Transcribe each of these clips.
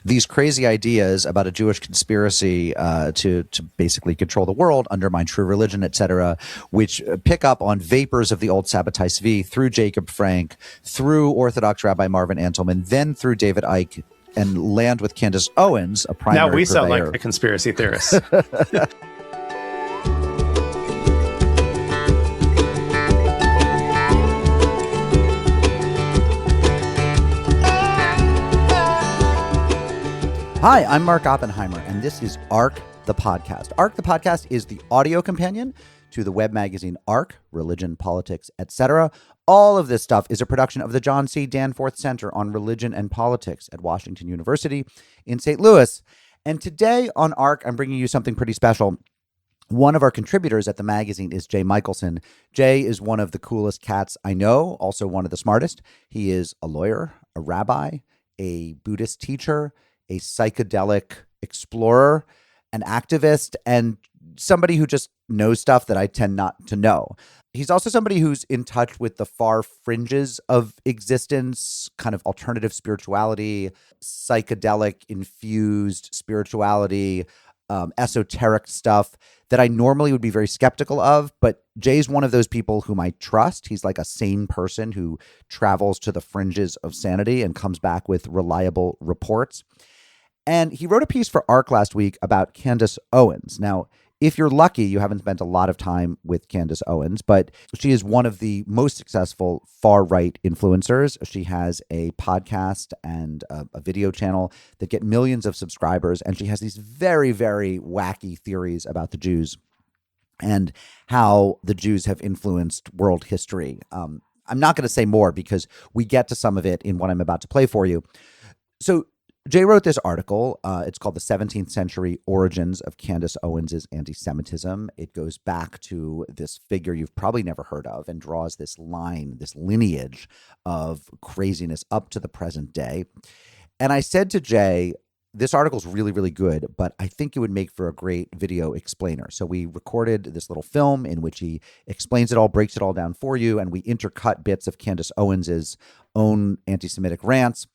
these crazy ideas about a Jewish conspiracy to basically control the world, undermine true religion, etc., which pick up on vapors of the old Sabbatai Tzvi through Jacob Frank, through Orthodox Rabbi Marvin Antelman, then through David Icke, and land with Candace Owens, a primary Now we purveyor. sound like the conspiracy theorists. Hi, I'm Mark Oppenheimer, and this is ARC, the podcast. ARC, the podcast, is the audio companion to the web magazine ARC, Religion, Politics, etc. All of this stuff is a production of the John C. Danforth Center on Religion and Politics at Washington University in St. Louis. And today on ARC, I'm bringing you something pretty special. One of our contributors at the magazine is Jay Michaelson. Jay is one of the coolest cats I know, also one of the smartest. He is a lawyer, a rabbi, a Buddhist teacher, a psychedelic explorer, an activist, and somebody who just knows stuff that I tend not to know. He's also somebody who's in touch with the far fringes of existence, kind of alternative spirituality, psychedelic infused spirituality, esoteric stuff that I normally would be very skeptical of. But Jay's one of those people whom I trust. He's like a sane person who travels to the fringes of sanity and comes back with reliable reports. And he wrote a piece for ARC last week about Candace Owens. Now, if you're lucky, you haven't spent a lot of time with Candace Owens, but she is one of the most successful far-right influencers. She has a podcast and a video channel that get millions of subscribers, and she has these very, very wacky theories about the Jews and how the Jews have influenced world history. I'm not going to say more because we get to some of it in what I'm about to play for you. So Jay wrote this article. It's called The 17th Century Origins of Candace Owens' Anti-Semitism. It goes back to this figure you've probably never heard of and draws this line, this lineage of craziness up to the present day. And I said to Jay, this article's really, really good, but I think it would make for a great video explainer. So we recorded this little film in which he explains it all, breaks it all down for you, and we intercut bits of Candace Owens' own anti-Semitic rants.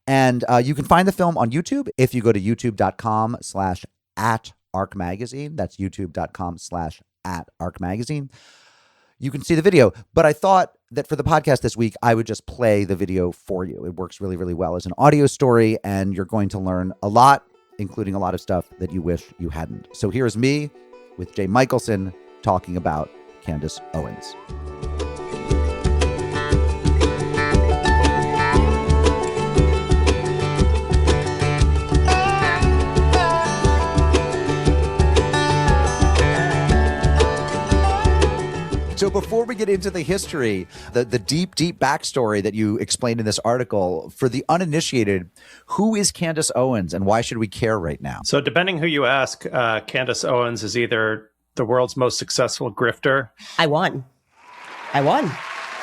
And you can find the film on YouTube if you go to youtube.com/@ArcMagazine. That's youtube.com/@ArcMagazine. You can see the video. But I thought that for the podcast this week, I would just play the video for you. It works really, really well as an audio story, and you're going to learn a lot, including a lot of stuff that you wish you hadn't. So here's me with Jay Michaelson talking about Candace Owens. So before we get into the history, the deep, deep backstory that you explained in this article, for the uninitiated, who is Candace Owens and why should we care right now? So depending who you ask, Candace Owens is either the world's most successful grifter. I won. I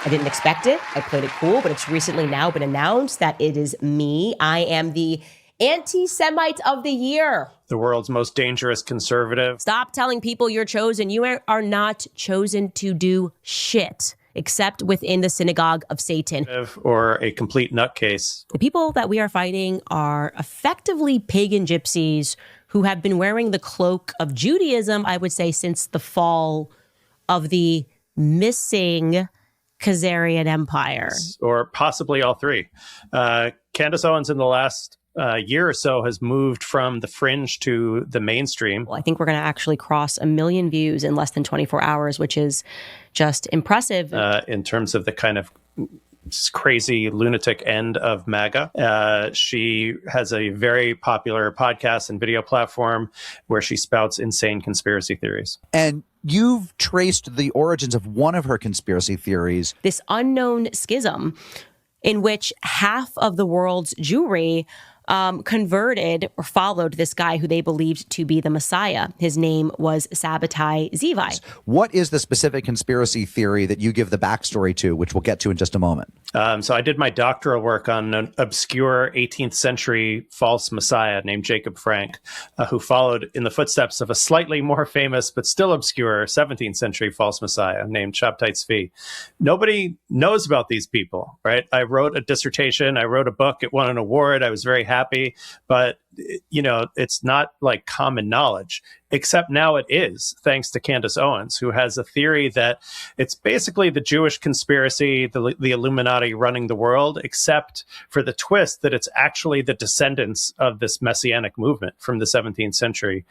didn't expect it. I played it cool, but it's recently now been announced that it is me. I am the anti-Semite of the year. The world's most dangerous conservative. Stop telling people you're chosen. You are not chosen to do shit, except within the synagogue of Satan. Or a complete nutcase. The people that we are fighting are effectively pagan gypsies who have been wearing the cloak of Judaism, I would say, since the fall of the missing Khazarian Empire. Or possibly all three. Candace Owens in the last year or so has moved from the fringe to the mainstream. Well, I think we're going to actually cross 1 million views in less than 24 hours, which is just impressive. In terms of the kind of crazy lunatic end of MAGA. She has a very popular podcast and video platform where she spouts insane conspiracy theories. And you've traced the origins of one of her conspiracy theories. This unknown schism in which half of the world's Jewry converted or followed this guy who they believed to be the Messiah. His name was Sabbatai Tzvi. What is the specific conspiracy theory that you give the backstory to, which we'll get to in just a moment? So I did my doctoral work on an obscure 18th century false messiah named Jacob Frank, who followed in the footsteps of a slightly more famous but still obscure 17th century false messiah named Sabbatai Tzvi. Nobody knows about these people, right? I wrote a dissertation. I wrote a book. It won an award. I was very happy happy, but it's not like common knowledge, except now it is, thanks to Candace Owens, who has a theory that it's basically the Jewish conspiracy, the Illuminati running the world, except for the twist that it's actually the descendants of this messianic movement from the 17th century,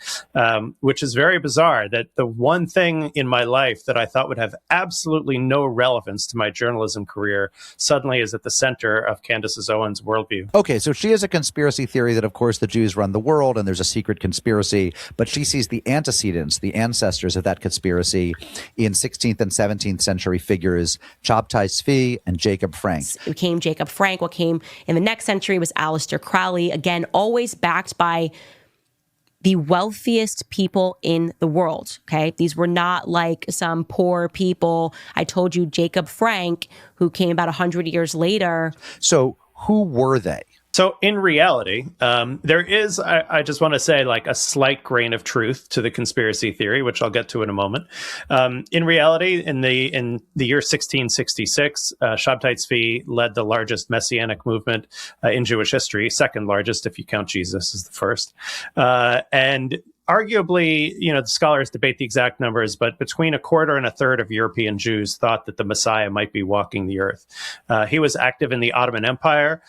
which is very bizarre, that the one thing in my life that I thought would have absolutely no relevance to my journalism career suddenly is at the center of Candace Owens' worldview. Okay, so she has a conspiracy theory that, of course, the Jews run the world and there's a secret conspiracy, but she sees the antecedents, the ancestors of that conspiracy in 16th and 17th century figures Shabtai Tzvi and Jacob Frank. It came Jacob Frank. What came in the next century was Aleister Crowley, again, always backed by the wealthiest people in the world, okay? These were not like some poor people. I told you Jacob Frank, who came about 100 years later. So who were they? So in reality, there is, I just want to say, like a slight grain of truth to the conspiracy theory, which I'll get to in a moment. In reality, in the year 1666, Shabtai Tzvi led the largest messianic movement in Jewish history, second largest if you count Jesus as the first. And arguably, the scholars debate the exact numbers, but between a quarter and a third of European Jews thought that the Messiah might be walking the earth. He was active in the Ottoman Empire.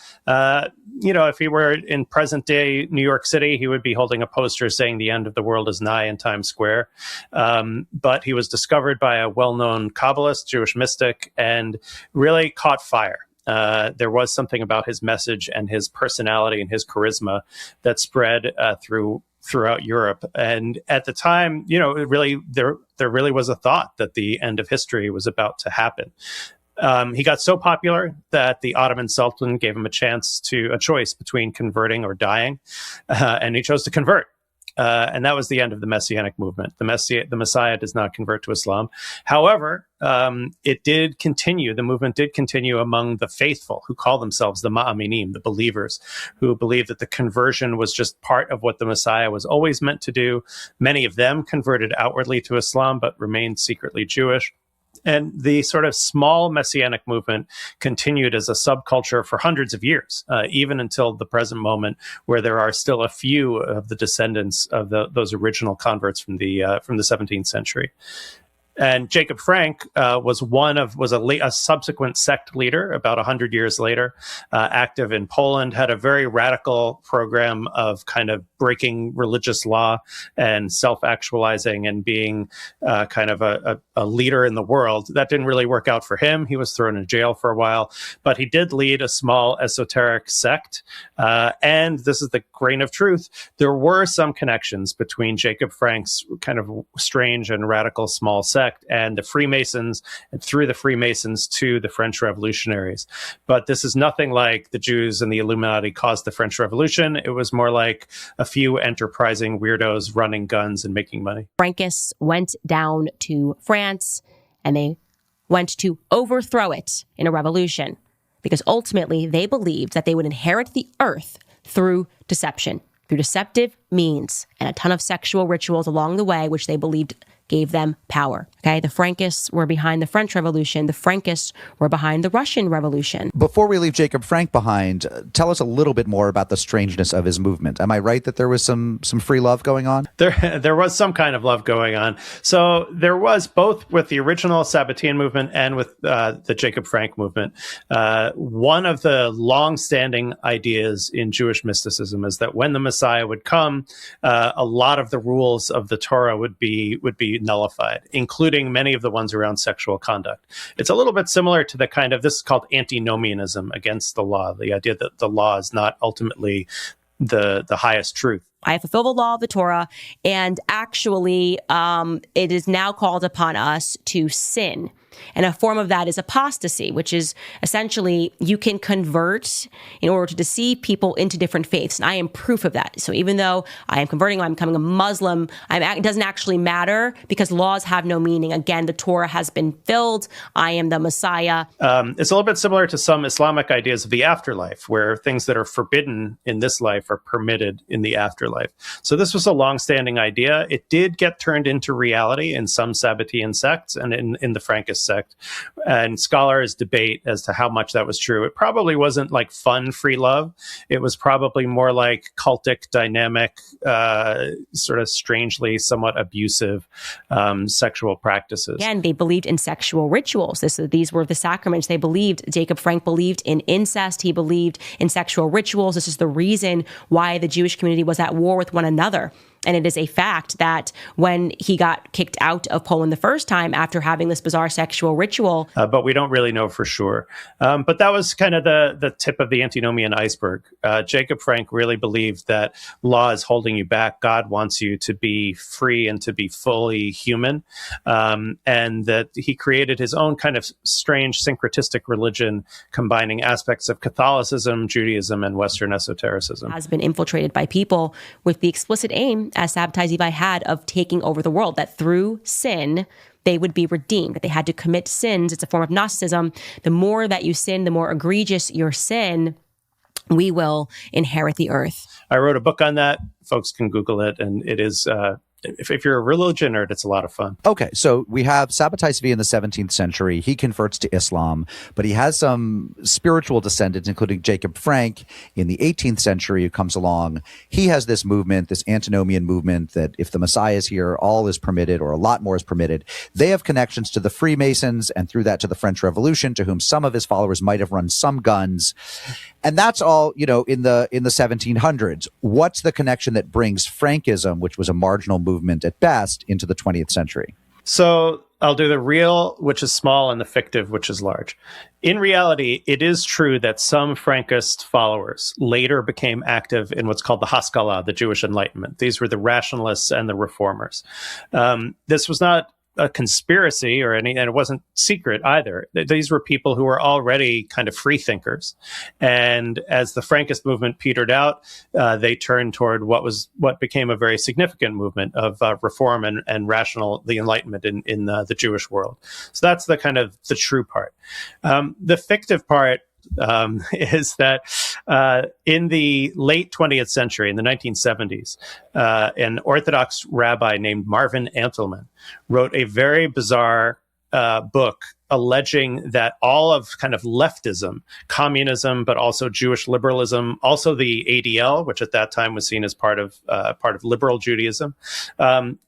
If he were in present day New York City, he would be holding a poster saying the end of the world is nigh in Times Square. But he was discovered by a well-known Kabbalist, Jewish mystic, and really caught fire. There was something about his message and his personality and his charisma that spread throughout Europe. And at the time, it really there really was a thought that the end of history was about to happen. He got so popular that the Ottoman Sultan gave him a choice between converting or dying, and he chose to convert. And that was the end of the Messianic movement. The Messiah does not convert to Islam. However, it did continue. The movement did continue among the faithful, who call themselves the Ma'aminim, the believers, who believed that the conversion was just part of what the Messiah was always meant to do. Many of them converted outwardly to Islam, but remained secretly Jewish. And the sort of small messianic movement continued as a subculture for hundreds of years, even until the present moment, where there are still a few of the descendants of those original converts from the 17th century. And Jacob Frank was a subsequent sect leader about 100 years later, active in Poland, had a very radical program of kind of breaking religious law and self-actualizing and being kind of a leader in the world. That didn't really work out for him. He was thrown in jail for a while, but he did lead a small esoteric sect. And this is the grain of truth. There were some connections between Jacob Frank's kind of strange and radical small sect and the Freemasons, and through the Freemasons to the French revolutionaries. But this is nothing like the Jews and the Illuminati caused the French Revolution. It was more like a few enterprising weirdos running guns and making money. Frankists went down to France and they went to overthrow it in a revolution because ultimately they believed that they would inherit the earth through deception, through deceptive means, and a ton of sexual rituals along the way, which they believed gave them power. Okay, the Frankists were behind the French Revolution. The Frankists were behind the Russian Revolution. Before we leave Jacob Frank behind, tell us a little bit more about the strangeness of his movement. Am I right that there was some free love going on? There was some kind of love going on. So there was both with the original Sabbatean movement and with the Jacob Frank movement. One of the long-standing ideas in Jewish mysticism is that when the Messiah would come, a lot of the rules of the Torah would be nullified, including many of the ones around sexual conduct. It's a little bit similar to the kind of, this is called antinomianism, against the law, the idea that the law is not ultimately the highest truth. I fulfill the law of the Torah, and actually it is now called upon us to sin. And a form of that is apostasy, which is essentially you can convert in order to deceive people into different faiths. And I am proof of that. So even though I am converting, I'm becoming a Muslim, it doesn't actually matter because laws have no meaning. Again, the Torah has been filled. I am the Messiah. It's a little bit similar to some Islamic ideas of the afterlife, where things that are forbidden in this life are permitted in the afterlife. So this was a long-standing idea. It did get turned into reality in some Sabbatean sects and in the Frankist religious sect. And scholars debate as to how much that was true. It probably wasn't like fun free love. It was probably more like cultic, dynamic, sort of strangely somewhat abusive sexual practices. Again, they believed in sexual rituals. These were the sacraments. They believed, Jacob Frank believed in incest. He believed in sexual rituals. This is the reason why the Jewish community was at war with one another. And it is a fact that when he got kicked out of Poland the first time after having this bizarre sexual ritual. But we don't really know for sure. But that was kind of the tip of the antinomian iceberg. Jacob Frank really believed that law is holding you back. God wants you to be free and to be fully human. And that he created his own kind of strange syncretistic religion, combining aspects of Catholicism, Judaism, and Western esotericism. Has been infiltrated by people with the explicit aim, as Sabbatai Zevi had, of taking over the world, that through sin, they would be redeemed, that they had to commit sins. It's a form of Gnosticism. The more that you sin, the more egregious your sin, we will inherit the earth. I wrote a book on that. Folks can Google it, and it is... If you're a religion nerd, it's a lot of fun. Okay, so we have Sabbatai Zevi in the 17th century. He converts to Islam, but he has some spiritual descendants, including Jacob Frank in the 18th century, who comes along. He has this movement, this antinomian movement, that if the Messiah is here, all is permitted, or a lot more is permitted. They have connections to the Freemasons, and through that to the French Revolution, to whom some of his followers might have run some guns. And that's all, in the 1700s. What's the connection that brings Frankism, which was a marginal movement at best, into the 20th century? So I'll do the real, which is small, and the fictive, which is large. In reality, it is true that some Frankist followers later became active in what's called the Haskalah, the Jewish Enlightenment. These were the rationalists and the reformers. This was not a conspiracy or any, and it wasn't secret either. These were people who were already kind of free thinkers. And as the Frankist movement petered out, they turned toward what became a very significant movement of reform and the Enlightenment in the Jewish world. So that's the kind of the true part. The fictive part is that in the late 20th century, in the 1970s, an Orthodox rabbi named Marvin Antelman wrote a very bizarre book alleging that all of kind of leftism, communism, but also Jewish liberalism, also the ADL, which at that time was seen as part of liberal Judaism,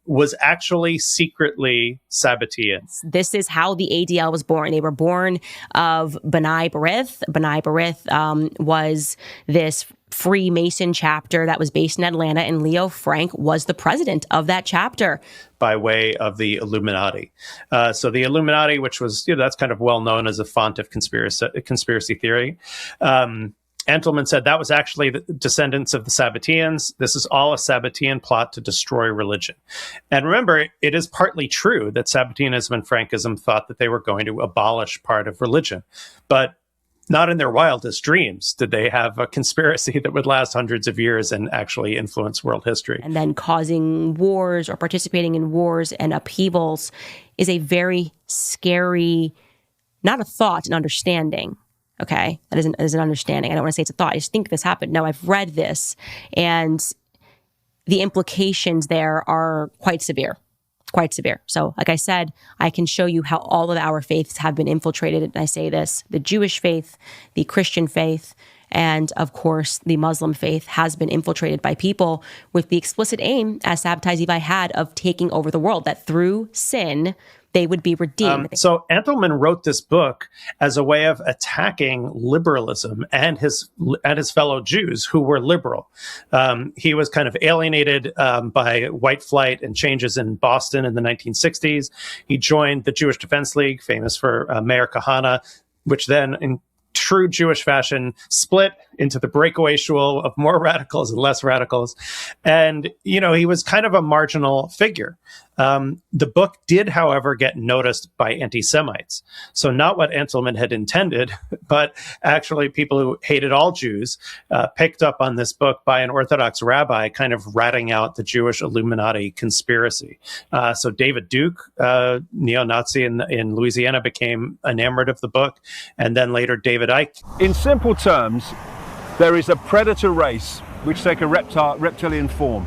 was actually secretly Sabbatean. This is how the ADL was born. They were born of B'nai B'rith. B'nai B'rith was this Freemason chapter that was based in Atlanta, and Leo Frank was the president of that chapter. By way of the Illuminati. So the Illuminati, which was, that's kind of well known as a font of conspiracy theory. Antelman said that was actually the descendants of the Sabbateans. This is all a Sabbatean plot to destroy religion. And remember, it is partly true that Sabbateanism and Frankism thought that they were going to abolish part of religion. But not in their wildest dreams did they have a conspiracy that would last hundreds of years and actually influence world history. And then causing wars or participating in wars and upheavals is a very scary, not a thought, an understanding. Okay, that is an understanding. I don't want to say it's a thought. I just think this happened. No, I've read this, and the implications there are quite severe. Quite severe. So, like I said, I can show you how all of our faiths have been infiltrated. And I say this, the Jewish faith, the Christian faith, and of course, the Muslim faith has been infiltrated by people with the explicit aim, as Sabbatai Zevi had, of taking over the world, that through sin, they would be redeemed. So Antelman wrote this book as a way of attacking liberalism and his fellow Jews who were liberal. He was kind of alienated by white flight and changes in Boston in the 1960s. He joined the Jewish Defense League, famous for Meir Kahane, which then, in true Jewish fashion, split into the breakaway shul of more radicals and less radicals. And, he was kind of a marginal figure. The book did, however, get noticed by anti-Semites. So not what Antelman had intended, but actually people who hated all Jews picked up on this book by an Orthodox rabbi kind of ratting out the Jewish Illuminati conspiracy. So David Duke, neo-Nazi in Louisiana, became enamored of the book. And then later David Icke. In simple terms, there is a predator race which take a reptilian form.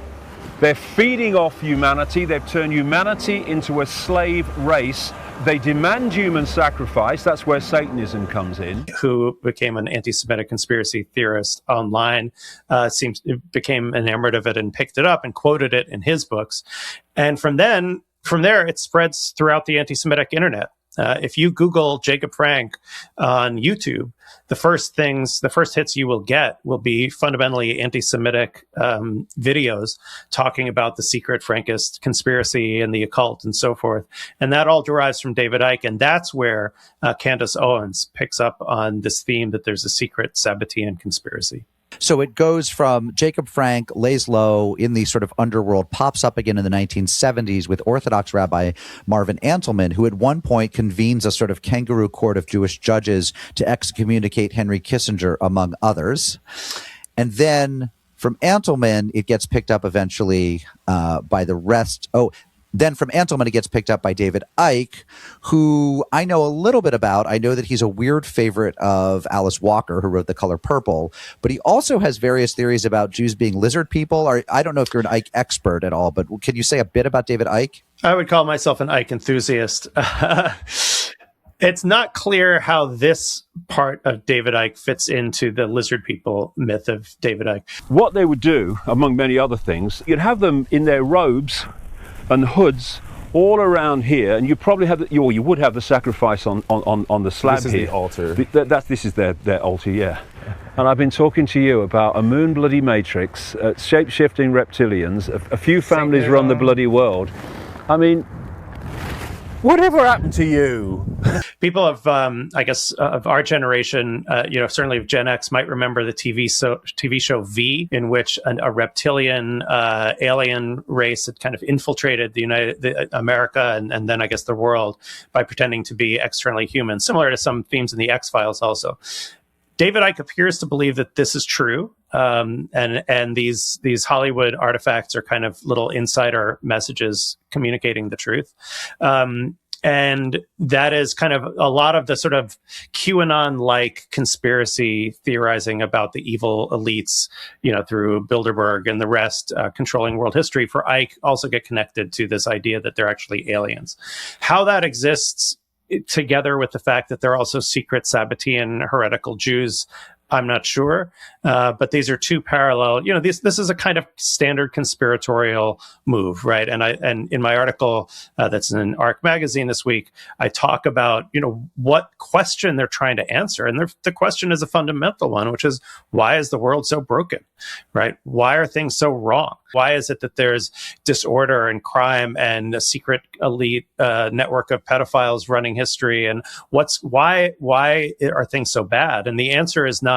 They're feeding off humanity. They've turned humanity into a slave race They demand human sacrifice. That's where Satanism comes in. Who became an anti-Semitic conspiracy theorist online, became enamored of it and picked it up and quoted it in his books. And from there, it spreads throughout the anti-Semitic internet. If you Google Jacob Frank on YouTube, the first hits you will get will be fundamentally anti-Semitic videos talking about the secret Frankist conspiracy and the occult and so forth. And that all derives from David Icke. And that's where Candace Owens picks up on this theme that there's a secret Sabbatean conspiracy. So it goes from Jacob Frank lays low in the sort of underworld, pops up again in the 1970s with Orthodox Rabbi Marvin Antelman, who at one point convenes a sort of kangaroo court of Jewish judges to excommunicate Henry Kissinger, among others. And then from Antelman, it gets picked up eventually by the rest. Then from Antelman, it gets picked up by David Icke, who I know a little bit about. I know that he's a weird favorite of Alice Walker, who wrote The Color Purple, but he also has various theories about Jews being lizard people. I don't know if you're an Icke expert at all, but can you say a bit about David Icke? I would call myself an Icke enthusiast. It's not clear how this part of David Icke fits into the lizard people myth of David Icke. What they would do, among many other things, you'd have them in their robes and hoods all around here, and you probably have you would have the sacrifice on the slab this is here. The altar. This is their altar, yeah. And I've been talking to you about a moon bloody matrix, shape-shifting reptilians, a few families run the bloody world. I mean, whatever happened to you? People of, of our generation, certainly of Gen X, might remember the TV show V, in which a reptilian alien race had kind of infiltrated America and then I guess the world by pretending to be externally human, similar to some themes in the X-Files also. David Icke appears to believe that this is true, and these Hollywood artifacts are kind of little insider messages communicating the truth. And that is kind of a lot of the sort of QAnon-like conspiracy theorizing about the evil elites, through Bilderberg and the rest controlling world history for Icke also get connected to this idea that they're actually aliens. How that exists together with the fact that they're also secret Sabbatean heretical Jews, I'm not sure, but these are two parallel. This is a kind of standard conspiratorial move, right? And in my article that's in Arc magazine this week, I talk about what question they're trying to answer, and the question is a fundamental one, which is, why is the world so broken, right? Why are things so wrong? Why is it that there's disorder and crime and a secret elite network of pedophiles running history? And why are things so bad? And the answer is not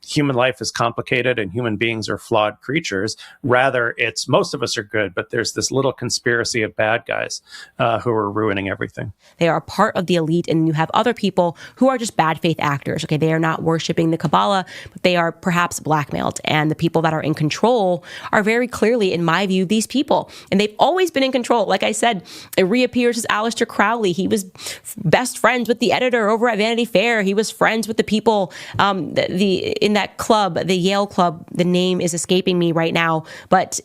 human life is complicated and human beings are flawed creatures. Rather, it's most of us are good, but there's this little conspiracy of bad guys who are ruining everything. They are part of the elite, and you have other people who are just bad faith actors. Okay, they are not worshiping the Kabbalah, but they are perhaps blackmailed. And the people that are in control are very clearly, in my view, these people. And they've always been in control. Like I said, it reappears as Aleister Crowley. He was best friends with the editor over at Vanity Fair. He was friends with the people in that club, the Yale Club. The name is escaping me right now, but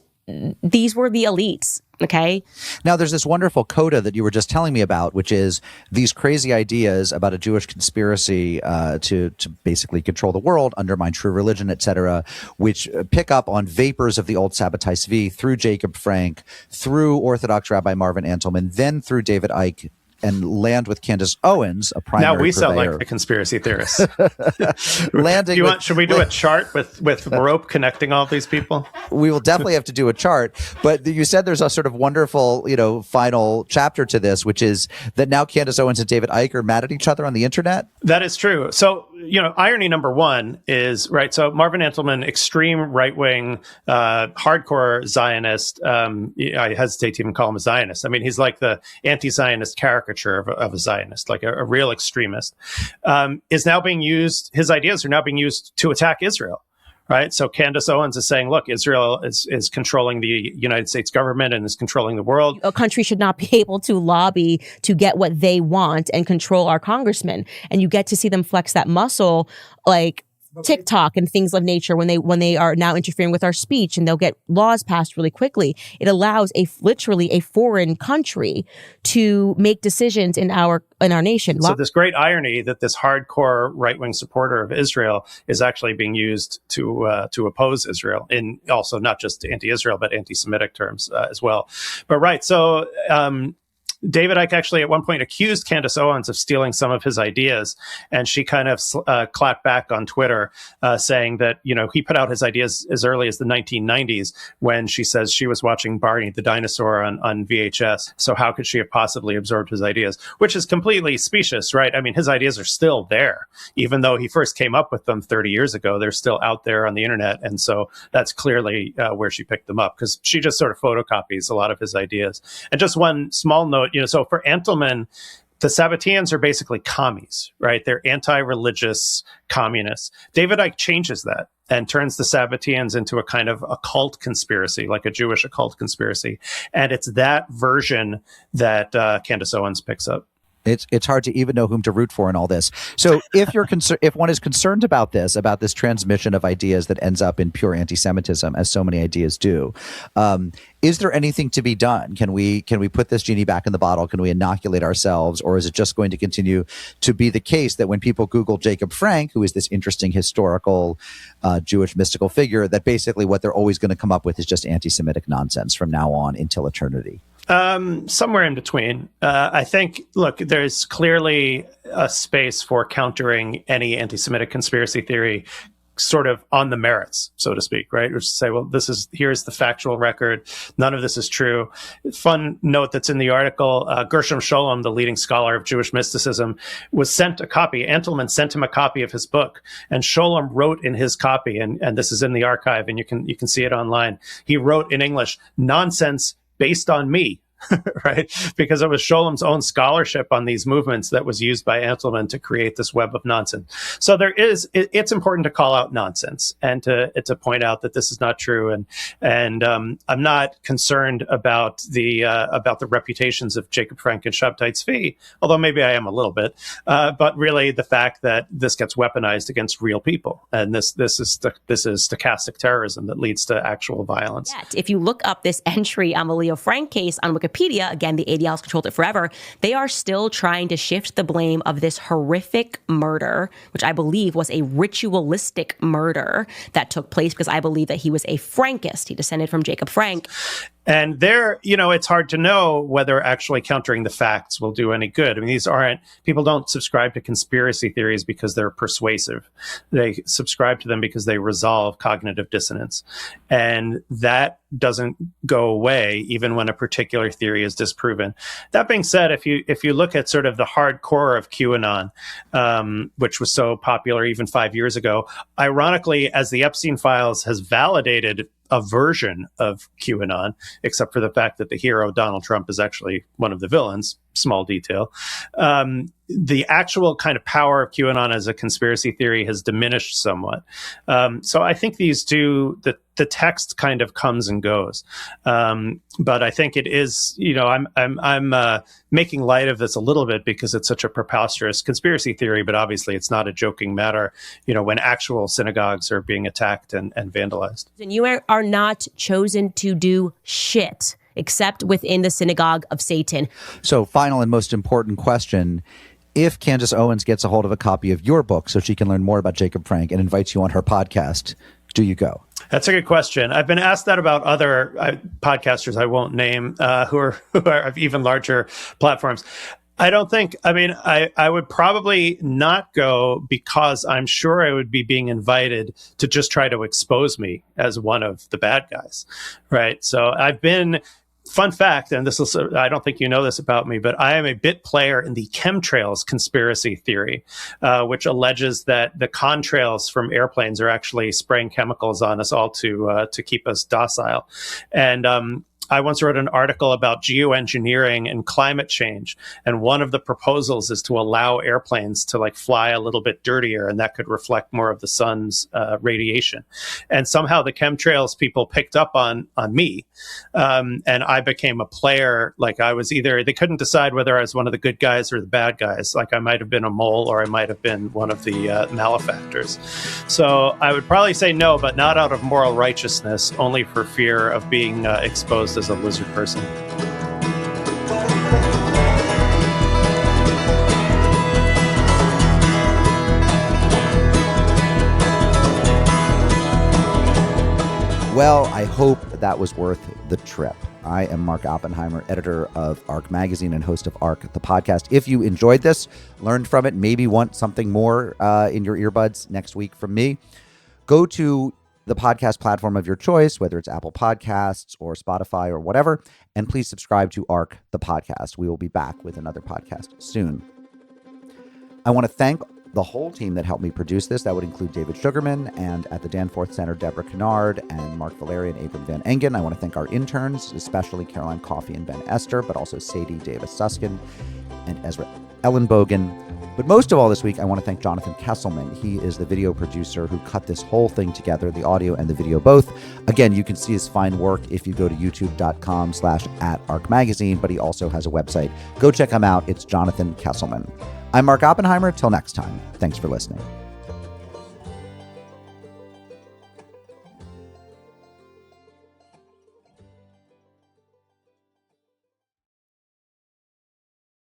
these were the elites. Okay. Now, there's this wonderful coda that you were just telling me about, which is these crazy ideas about a Jewish conspiracy to basically control the world, undermine true religion, etc., which pick up on vapors of the old Sabbatai Tzvi through Jacob Frank, through Orthodox Rabbi Marvin Antelman, then through David Icke, and land with Candace Owens, a primary Now we sound purveyor. like the conspiracy theorists. Landing should we do a chart with rope connecting all these people? We will definitely have to do a chart. But you said there's a sort of wonderful, final chapter to this, which is that now Candace Owens and David Icke are mad at each other on the internet. That is true. So, irony number one is, right, so Marvin Antelman, extreme right-wing, hardcore Zionist. I hesitate to even call him a Zionist. I mean, he's like the anti-Zionist caricature of a Zionist, like a real extremist, is now being used, his ideas are now being used to attack Israel. Right. So Candace Owens is saying, look, Israel is controlling the United States government and is controlling the world. A country should not be able to lobby to get what they want and control our congressmen. And you get to see them flex that muscle, like TikTok and things of nature when they are now interfering with our speech, and they'll get laws passed really quickly. It allows literally a foreign country to make decisions in our nation. So this great irony that this hardcore right-wing supporter of Israel is actually being used to oppose Israel, in also not just anti-Israel but anti-Semitic terms as well. But right, so David Icke actually at one point accused Candace Owens of stealing some of his ideas, and she kind of clapped back on Twitter, saying that, he put out his ideas as early as the 1990s when she says she was watching Barney the dinosaur on VHS. So how could she have possibly absorbed his ideas? Which is completely specious, right? I mean, his ideas are still there. Even though he first came up with them 30 years ago, they're still out there on the internet. And so that's clearly where she picked them up, because she just sort of photocopies a lot of his ideas. And just one small note, so for Antelman, the Sabbateans are basically commies, right? They're anti-religious communists. David Icke changes that and turns the Sabbateans into a kind of occult conspiracy, like a Jewish occult conspiracy. And it's that version that Candace Owens picks up. It's hard to even know whom to root for in all this. So if one is concerned about this transmission of ideas that ends up in pure anti-Semitism, as so many ideas do, is there anything to be done? Can we put this genie back in the bottle? Can we inoculate ourselves? Or is it just going to continue to be the case that when people Google Jacob Frank, who is this interesting historical Jewish mystical figure, that basically what they're always going to come up with is just anti-Semitic nonsense from now on until eternity? Somewhere in between. I think, look, there's clearly a space for countering any anti-Semitic conspiracy theory sort of on the merits, so to speak, right? Which is to say, well, here's the factual record. None of this is true. Fun note that's in the article, Gershom Scholem, the leading scholar of Jewish mysticism, was sent a copy. Antelman sent him a copy of his book, and Scholem wrote in his copy, and this is in the archive, and you can see it online. He wrote in English, "Nonsense based on me." Right? Because it was Scholem's own scholarship on these movements that was used by Antelman to create this web of nonsense. So it's important to call out nonsense and to point out that this is not true. And I'm not concerned about the reputations of Jacob Frank and Shabtai Tzvi, although maybe I am a little bit, but really the fact that this gets weaponized against real people. And this is stochastic terrorism that leads to actual violence. Yet, if you look up this entry on the Leo Frank case on Wikipedia, again, the ADLs controlled it forever, they are still trying to shift the blame of this horrific murder, which I believe was a ritualistic murder that took place because I believe that he was a Frankist. He descended from Jacob Frank. And it's hard to know whether actually countering the facts will do any good. I mean, people don't subscribe to conspiracy theories because they're persuasive. They subscribe to them because they resolve cognitive dissonance. And that doesn't go away even when a particular theory is disproven. That being said, if you look at sort of the hardcore of QAnon, which was so popular even 5 years ago, ironically, as the Epstein files has validated a version of QAnon, except for the fact that the hero, Donald Trump, is actually one of the villains. Small detail. The actual kind of power of QAnon as a conspiracy theory has diminished somewhat. So I think the text kind of comes and goes. But I think it is, I'm making light of this a little bit because it's such a preposterous conspiracy theory, but obviously it's not a joking matter, when actual synagogues are being attacked and vandalized. And you are not chosen to do shit except within the synagogue of Satan. So final and most important question. If Candace Owens gets a hold of a copy of your book so she can learn more about Jacob Frank and invites you on her podcast, do you go? That's a good question. I've been asked that about other podcasters I won't name who are of even larger platforms. I would probably not go because I'm sure I would be being invited to just try to expose me as one of the bad guys, right? So fun fact, and I don't think you know this about me, but I am a bit player in the chemtrails conspiracy theory, which alleges that the contrails from airplanes are actually spraying chemicals on us all to keep us docile. And I once wrote an article about geoengineering and climate change. And one of the proposals is to allow airplanes to like fly a little bit dirtier, and that could reflect more of the sun's radiation. And somehow the chemtrails people picked up on me. And I became a player. Like I was either, they couldn't decide whether I was one of the good guys or the bad guys. Like I might have been a mole or I might have been one of the malefactors. So I would probably say no, but not out of moral righteousness, only for fear of being exposed as a lizard person. Well, I hope that was worth the trip. I am Mark Oppenheimer, editor of ARC Magazine and host of ARC, the podcast. If you enjoyed this, learned from it, maybe want something more in your earbuds next week from me, go to the podcast platform of your choice, whether it's Apple Podcasts or Spotify or whatever, and please subscribe to ARC, the podcast. We will be back with another podcast soon. I want to thank the whole team that helped me produce this. That would include David Sugarman and at the Danforth Center, Deborah Kennard and Mark Valeri and Abram Van Engen. I want to thank our interns, especially Caroline Coffey and Ben Esther, but also Sadie Davis Suskin and Ezra Ellenbogen. But most of all this week, I want to thank Jonathan Kesselman. He is the video producer who cut this whole thing together, the audio and the video both. Again, you can see his fine work if you go to youtube.com/@ArcMagazine, but he also has a website. Go check him out. It's Jonathan Kesselman. I'm Mark Oppenheimer. Till next time. Thanks for listening.